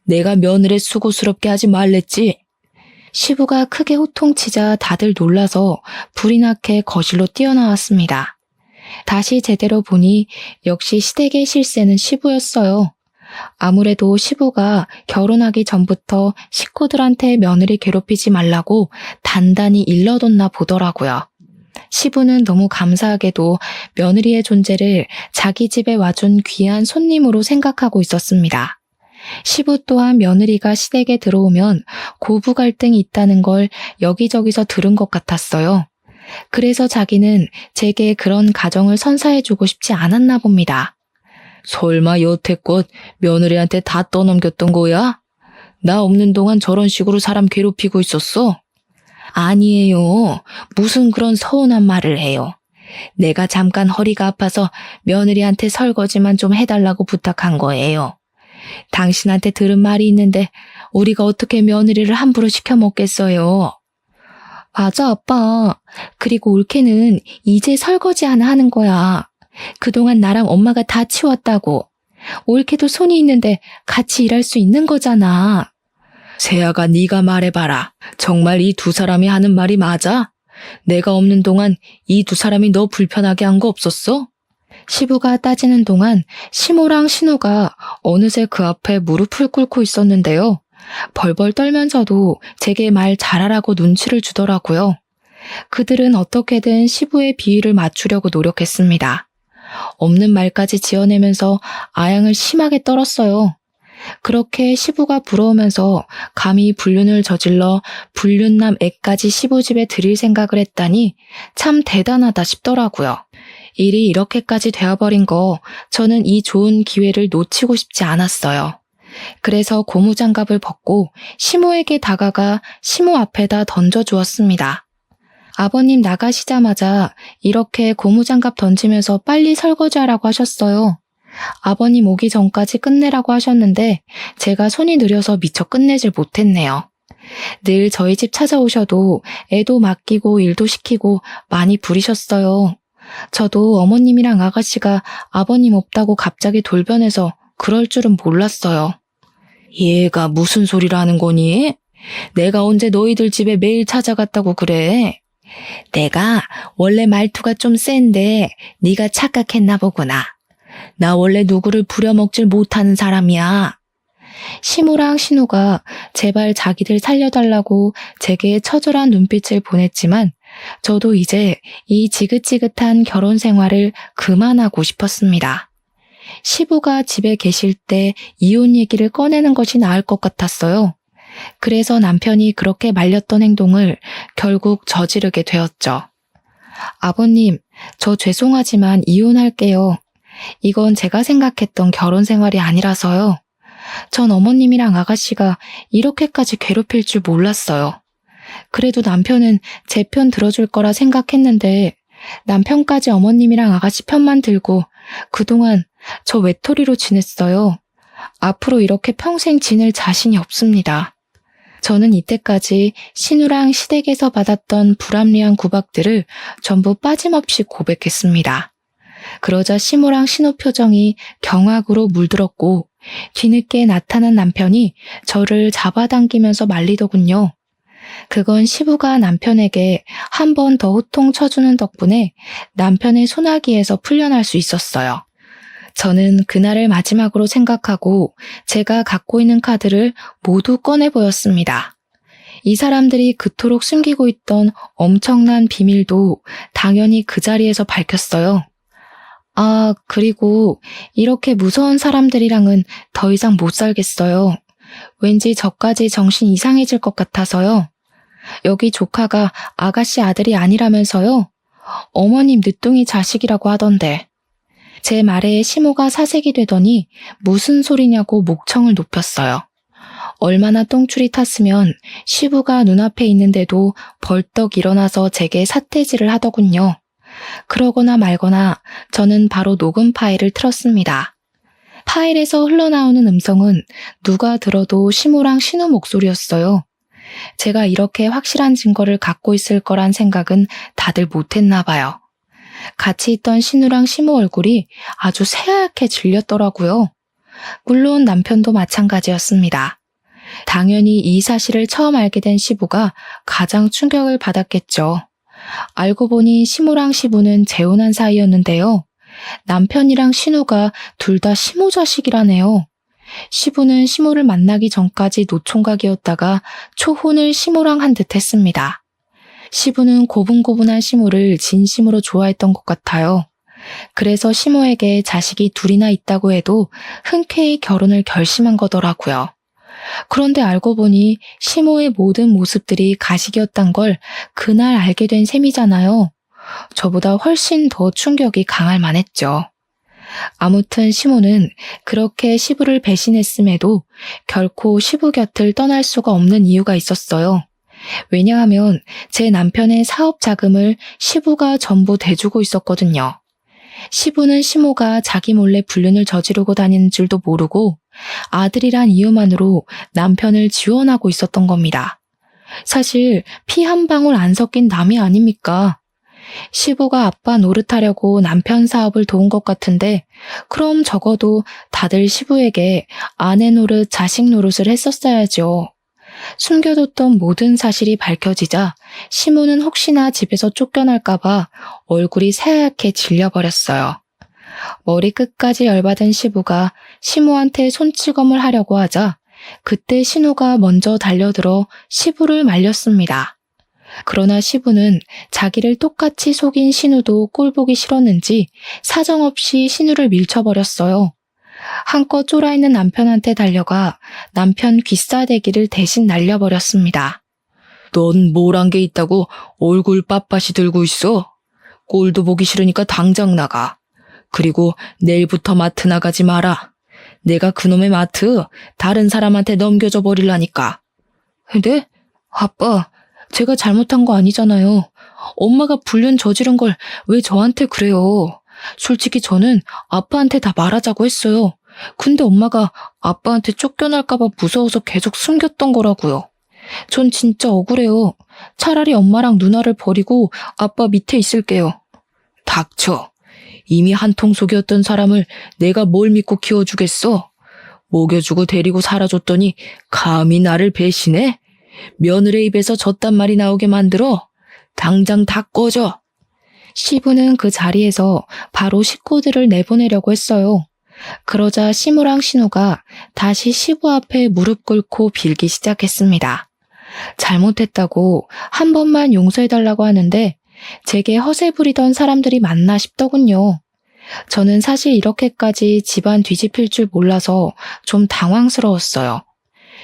내가 며느리 수고스럽게 하지 말랬지? 시부가 크게 호통치자 다들 놀라서 불이 나게 거실로 뛰어나왔습니다. 다시 제대로 보니 역시 시댁의 실세는 시부였어요. 아무래도 시부가 결혼하기 전부터 식구들한테 며느리 괴롭히지 말라고 단단히 일러뒀나 보더라고요. 시부는 너무 감사하게도 며느리의 존재를 자기 집에 와준 귀한 손님으로 생각하고 있었습니다. 시부 또한 며느리가 시댁에 들어오면 고부 갈등이 있다는 걸 여기저기서 들은 것 같았어요. 그래서 자기는 제게 그런 가정을 선사해주고 싶지 않았나 봅니다. 설마 여태껏 며느리한테 다 떠넘겼던 거야? 나 없는 동안 저런 식으로 사람 괴롭히고 있었어? 아니에요. 무슨 그런 서운한 말을 해요. 내가 잠깐 허리가 아파서 며느리한테 설거지만 좀 해달라고 부탁한 거예요. 당신한테 들은 말이 있는데 우리가 어떻게 며느리를 함부로 시켜 먹겠어요? 맞아, 아빠. 그리고 올케는 이제 설거지 하나 하는 거야. 그동안 나랑 엄마가 다 치웠다고. 올케도 손이 있는데 같이 일할 수 있는 거잖아. 세아가 네가 말해봐라. 정말 이 두 사람이 하는 말이 맞아? 내가 없는 동안 이 두 사람이 너 불편하게 한 거 없었어? 시부가 따지는 동안 시모랑 신우가 어느새 그 앞에 무릎을 꿇고 있었는데요. 벌벌 떨면서도 제게 말 잘하라고 눈치를 주더라고요. 그들은 어떻게든 시부의 비위를 맞추려고 노력했습니다. 없는 말까지 지어내면서 아양을 심하게 떨었어요. 그렇게 시부가 부러우면서 감히 불륜을 저질러 불륜남 애까지 시부 집에 들일 생각을 했다니 참 대단하다 싶더라고요. 일이 이렇게까지 되어버린 거 저는 이 좋은 기회를 놓치고 싶지 않았어요. 그래서 고무장갑을 벗고 시모에게 다가가 시모 앞에다 던져주었습니다. 아버님 나가시자마자 이렇게 고무장갑 던지면서 빨리 설거지하라고 하셨어요. 아버님 오기 전까지 끝내라고 하셨는데 제가 손이 느려서 미처 끝내질 못했네요. 늘 저희 집 찾아오셔도 애도 맡기고 일도 시키고 많이 부리셨어요. 저도 어머님이랑 아가씨가 아버님 없다고 갑자기 돌변해서 그럴 줄은 몰랐어요. 얘가 무슨 소리를 하는 거니? 내가 언제 너희들 집에 매일 찾아갔다고 그래? 내가 원래 말투가 좀 센데 네가 착각했나 보구나. 나 원래 누구를 부려먹질 못하는 사람이야. 시모랑 신우가 제발 자기들 살려달라고 제게 처절한 눈빛을 보냈지만 저도 이제 이 지긋지긋한 결혼 생활을 그만하고 싶었습니다. 시부가 집에 계실 때 이혼 얘기를 꺼내는 것이 나을 것 같았어요. 그래서 남편이 그렇게 말렸던 행동을 결국 저지르게 되었죠. 아버님, 저 죄송하지만 이혼할게요. 이건 제가 생각했던 결혼 생활이 아니라서요. 전 어머님이랑 아가씨가 이렇게까지 괴롭힐 줄 몰랐어요. 그래도 남편은 제 편 들어줄 거라 생각했는데 남편까지 어머님이랑 아가씨 편만 들고 그동안 저 외톨이로 지냈어요. 앞으로 이렇게 평생 지낼 자신이 없습니다. 저는 이때까지 신우랑 시댁에서 받았던 불합리한 구박들을 전부 빠짐없이 고백했습니다. 그러자 시모랑 신우 표정이 경악으로 물들었고 뒤늦게 나타난 남편이 저를 잡아당기면서 말리더군요. 그건 시부가 남편에게 한 번 더 호통 쳐주는 덕분에 남편의 소나기에서 풀려날 수 있었어요. 저는 그날을 마지막으로 생각하고 제가 갖고 있는 카드를 모두 꺼내 보였습니다. 이 사람들이 그토록 숨기고 있던 엄청난 비밀도 당연히 그 자리에서 밝혔어요. 아, 그리고 이렇게 무서운 사람들이랑은 더 이상 못 살겠어요. 왠지 저까지 정신 이상해질 것 같아서요. 여기 조카가 아가씨 아들이 아니라면서요? 어머님 늦둥이 자식이라고 하던데. 제 말에 시모가 사색이 되더니 무슨 소리냐고 목청을 높였어요. 얼마나 똥줄이 탔으면 시부가 눈앞에 있는데도 벌떡 일어나서 제게 삿대질을 하더군요. 그러거나 말거나 저는 바로 녹음 파일을 틀었습니다. 파일에서 흘러나오는 음성은 누가 들어도 시모랑 신우 목소리였어요. 제가 이렇게 확실한 증거를 갖고 있을 거란 생각은 다들 못했나 봐요. 같이 있던 신우랑 시모 얼굴이 아주 새하얗게 질렸더라고요. 물론 남편도 마찬가지였습니다. 당연히 이 사실을 처음 알게 된 시부가 가장 충격을 받았겠죠. 알고 보니 시모랑 시부는 재혼한 사이였는데요. 남편이랑 신우가 둘 다 시모 자식이라네요. 시부는 시모를 만나기 전까지 노총각이었다가 초혼을 시모랑 한 듯 했습니다. 시부는 고분고분한 시모를 진심으로 좋아했던 것 같아요. 그래서 시모에게 자식이 둘이나 있다고 해도 흔쾌히 결혼을 결심한 거더라고요. 그런데 알고 보니 시모의 모든 모습들이 가식이었단 걸 그날 알게 된 셈이잖아요. 저보다 훨씬 더 충격이 강할 만했죠. 아무튼 시모는 그렇게 시부를 배신했음에도 결코 시부 곁을 떠날 수가 없는 이유가 있었어요. 왜냐하면 제 남편의 사업 자금을 시부가 전부 대주고 있었거든요. 시부는 시모가 자기 몰래 불륜을 저지르고 다니는 줄도 모르고 아들이란 이유만으로 남편을 지원하고 있었던 겁니다. 사실 피 한 방울 안 섞인 남이 아닙니까? 시부가 아빠 노릇하려고 남편 사업을 도운 것 같은데 그럼 적어도 다들 시부에게 아내 노릇, 자식 노릇을 했었어야죠. 숨겨뒀던 모든 사실이 밝혀지자 시모는 혹시나 집에서 쫓겨날까봐 얼굴이 새하얗게 질려버렸어요. 머리 끝까지 열받은 시부가 시모한테 손찌검을 하려고 하자 그때 신우가 먼저 달려들어 시부를 말렸습니다. 그러나 시부는 자기를 똑같이 속인 신우도 꼴보기 싫었는지 사정없이 신우를 밀쳐버렸어요. 한껏 쫄아있는 남편한테 달려가 남편 귀싸대기를 대신 날려버렸습니다. 넌 뭘 한 게 있다고 얼굴 빳빳이 들고 있어? 꼴도 보기 싫으니까 당장 나가. 그리고 내일부터 마트 나가지 마라. 내가 그놈의 마트 다른 사람한테 넘겨줘 버리려니까. 네? 아빠, 제가 잘못한 거 아니잖아요. 엄마가 불륜 저지른 걸 왜 저한테 그래요? 솔직히 저는 아빠한테 다 말하자고 했어요. 근데 엄마가 아빠한테 쫓겨날까봐 무서워서 계속 숨겼던 거라고요. 전 진짜 억울해요. 차라리 엄마랑 누나를 버리고 아빠 밑에 있을게요. 닥쳐. 이미 한통 속이었던 사람을 내가 뭘 믿고 키워주겠어? 먹여주고 데리고 살아줬더니 감히 나를 배신해? 며느리 입에서 저딴 말이 나오게 만들어? 당장 다 꺼져. 시부는 그 자리에서 바로 식구들을 내보내려고 했어요. 그러자 시모랑 신우가 다시 시부 앞에 무릎 꿇고 빌기 시작했습니다. 잘못했다고 한 번만 용서해달라고 하는데 제게 허세 부리던 사람들이 맞나 싶더군요. 저는 사실 이렇게까지 집안 뒤집힐 줄 몰라서 좀 당황스러웠어요.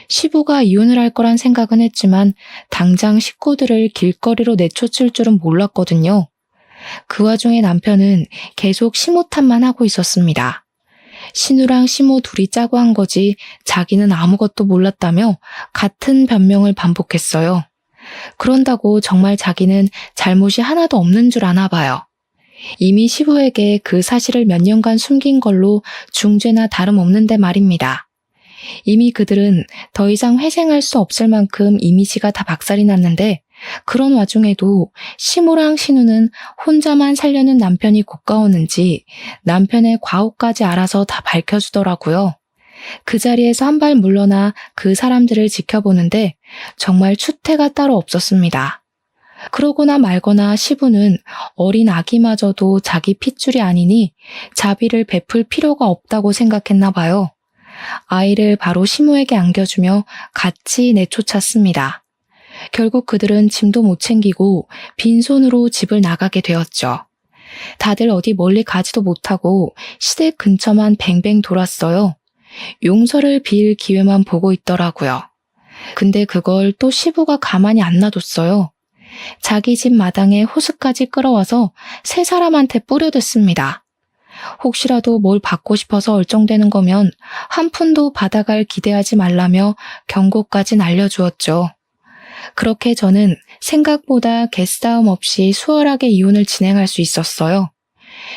시부가 이혼을 할 거란 생각은 했지만 당장 식구들을 길거리로 내쫓을 줄은 몰랐거든요. 그 와중에 남편은 계속 시모 탓만 하고 있었습니다. 신우랑 시모 둘이 짜고 한 거지 자기는 아무것도 몰랐다며 같은 변명을 반복했어요. 그런다고 정말 자기는 잘못이 하나도 없는 줄 아나 봐요. 이미 시부에게 그 사실을 몇 년간 숨긴 걸로 중죄나 다름없는데 말입니다. 이미 그들은 더 이상 회생할 수 없을 만큼 이미지가 다 박살이 났는데 그런 와중에도 시모랑 신우는 혼자만 살려는 남편이 고가웠는지 남편의 과오까지 알아서 다 밝혀주더라고요. 그 자리에서 한 발 물러나 그 사람들을 지켜보는데 정말 추태가 따로 없었습니다. 그러거나 말거나 시부는 어린 아기마저도 자기 핏줄이 아니니 자비를 베풀 필요가 없다고 생각했나 봐요. 아이를 바로 시모에게 안겨주며 같이 내쫓았습니다. 결국 그들은 짐도 못 챙기고 빈손으로 집을 나가게 되었죠. 다들 어디 멀리 가지도 못하고 시댁 근처만 뱅뱅 돌았어요. 용서를 빌 기회만 보고 있더라고요. 근데 그걸 또 시부가 가만히 안 놔뒀어요. 자기 집 마당에 호스까지 끌어와서 세 사람한테 뿌려댔습니다. 혹시라도 뭘 받고 싶어서 얼쩡대는 거면 한 푼도 받아갈 기대하지 말라며 경고까지 날려주었죠. 그렇게 저는 생각보다 개싸움 없이 수월하게 이혼을 진행할 수 있었어요.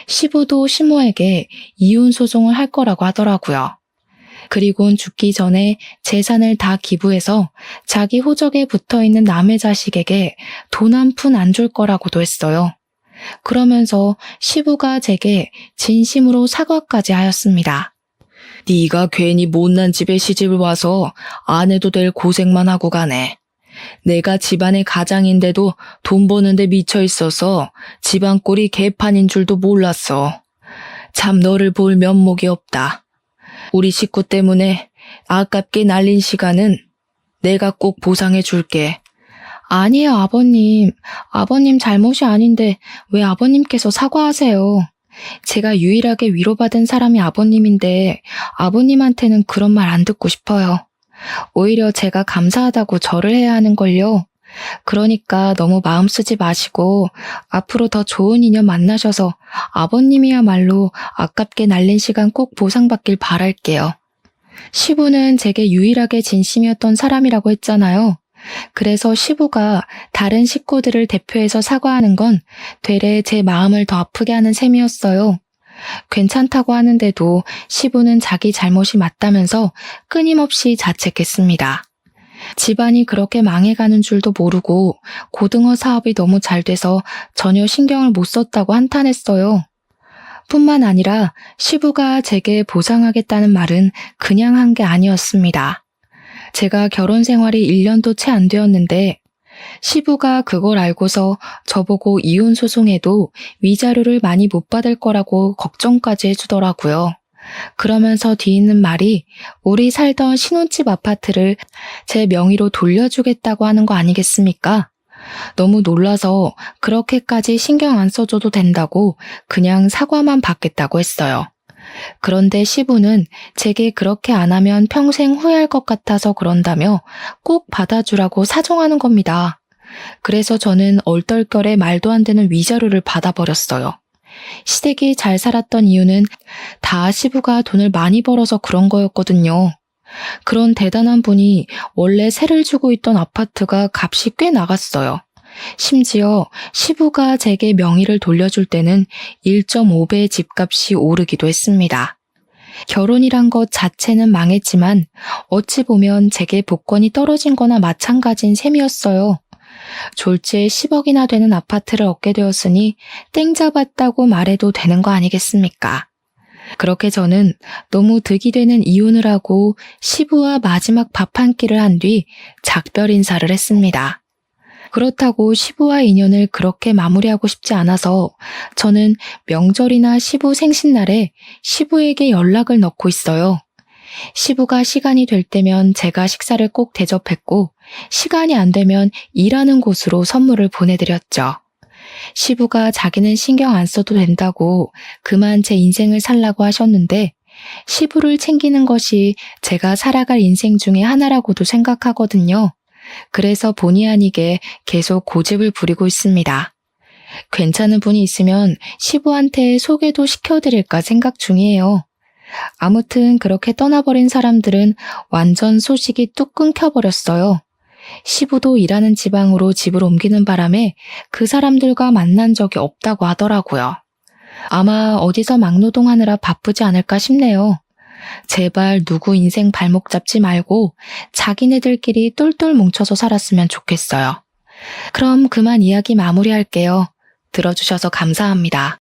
시부도 시모에게 이혼 소송을 할 거라고 하더라고요. 그리곤 죽기 전에 재산을 다 기부해서 자기 호적에 붙어있는 남의 자식에게 돈 한 푼 안 줄 거라고도 했어요. 그러면서 시부가 제게 진심으로 사과까지 하였습니다. 네가 괜히 못난 집에 시집을 와서 안 해도 될 고생만 하고 가네. 내가 집안의 가장인데도 돈 버는데 미쳐 있어서 집안 꼴이 개판인 줄도 몰랐어. 참 너를 볼 면목이 없다. 우리 식구 때문에 아깝게 날린 시간은 내가 꼭 보상해 줄게. 아니에요, 아버님. 아버님 잘못이 아닌데 왜 아버님께서 사과하세요? 제가 유일하게 위로받은 사람이 아버님인데 아버님한테는 그런 말 안 듣고 싶어요. 오히려 제가 감사하다고 절을 해야 하는걸요. 그러니까 너무 마음 쓰지 마시고 앞으로 더 좋은 인연 만나셔서 아버님이야말로 아깝게 날린 시간 꼭 보상받길 바랄게요. 시부는 제게 유일하게 진심이었던 사람이라고 했잖아요. 그래서 시부가 다른 식구들을 대표해서 사과하는 건 되레 제 마음을 더 아프게 하는 셈이었어요. 괜찮다고 하는데도 시부는 자기 잘못이 맞다면서 끊임없이 자책했습니다. 집안이 그렇게 망해가는 줄도 모르고 고등어 사업이 너무 잘 돼서 전혀 신경을 못 썼다고 한탄했어요. 뿐만 아니라 시부가 제게 보상하겠다는 말은 그냥 한 게 아니었습니다. 제가 결혼 생활이 1년도 채 안 되었는데 시부가 그걸 알고서 저보고 이혼 소송에도 위자료를 많이 못 받을 거라고 걱정까지 해주더라고요. 그러면서 뒤있는 말이 우리 살던 신혼집 아파트를 제 명의로 돌려주겠다고 하는 거 아니겠습니까? 너무 놀라서 그렇게까지 신경 안 써줘도 된다고 그냥 사과만 받겠다고 했어요. 그런데 시부는 제게 그렇게 안 하면 평생 후회할 것 같아서 그런다며 꼭 받아주라고 사정하는 겁니다. 그래서 저는 얼떨결에 말도 안 되는 위자료를 받아버렸어요. 시댁이 잘 살았던 이유는 다 시부가 돈을 많이 벌어서 그런 거였거든요. 그런 대단한 분이 원래 세를 주고 있던 아파트가 값이 꽤 나갔어요. 심지어 시부가 제게 명의를 돌려줄 때는 1.5배 집값이 오르기도 했습니다. 결혼이란 것 자체는 망했지만 어찌 보면 제게 복권이 떨어진 거나 마찬가지인 셈이었어요. 졸지에 10억이나 되는 아파트를 얻게 되었으니 땡 잡았다고 말해도 되는 거 아니겠습니까? 그렇게 저는 너무 득이 되는 이혼을 하고 시부와 마지막 밥 한 끼를 한 뒤 작별 인사를 했습니다. 그렇다고 시부와 인연을 그렇게 마무리하고 싶지 않아서 저는 명절이나 시부 생신날에 시부에게 연락을 넣고 있어요. 시부가 시간이 될 때면 제가 식사를 꼭 대접했고 시간이 안 되면 일하는 곳으로 선물을 보내드렸죠. 시부가 자기는 신경 안 써도 된다고 그만 제 인생을 살라고 하셨는데 시부를 챙기는 것이 제가 살아갈 인생 중에 하나라고도 생각하거든요. 그래서 본의 아니게 계속 고집을 부리고 있습니다. 괜찮은 분이 있으면 시부한테 소개도 시켜드릴까 생각 중이에요. 아무튼 그렇게 떠나버린 사람들은 완전 소식이 뚝 끊겨버렸어요. 시부도 일하는 지방으로 집을 옮기는 바람에 그 사람들과 만난 적이 없다고 하더라고요. 아마 어디서 막노동하느라 바쁘지 않을까 싶네요. 제발 누구 인생 발목 잡지 말고 자기네들끼리 똘똘 뭉쳐서 살았으면 좋겠어요. 그럼 그만 이야기 마무리할게요. 들어주셔서 감사합니다.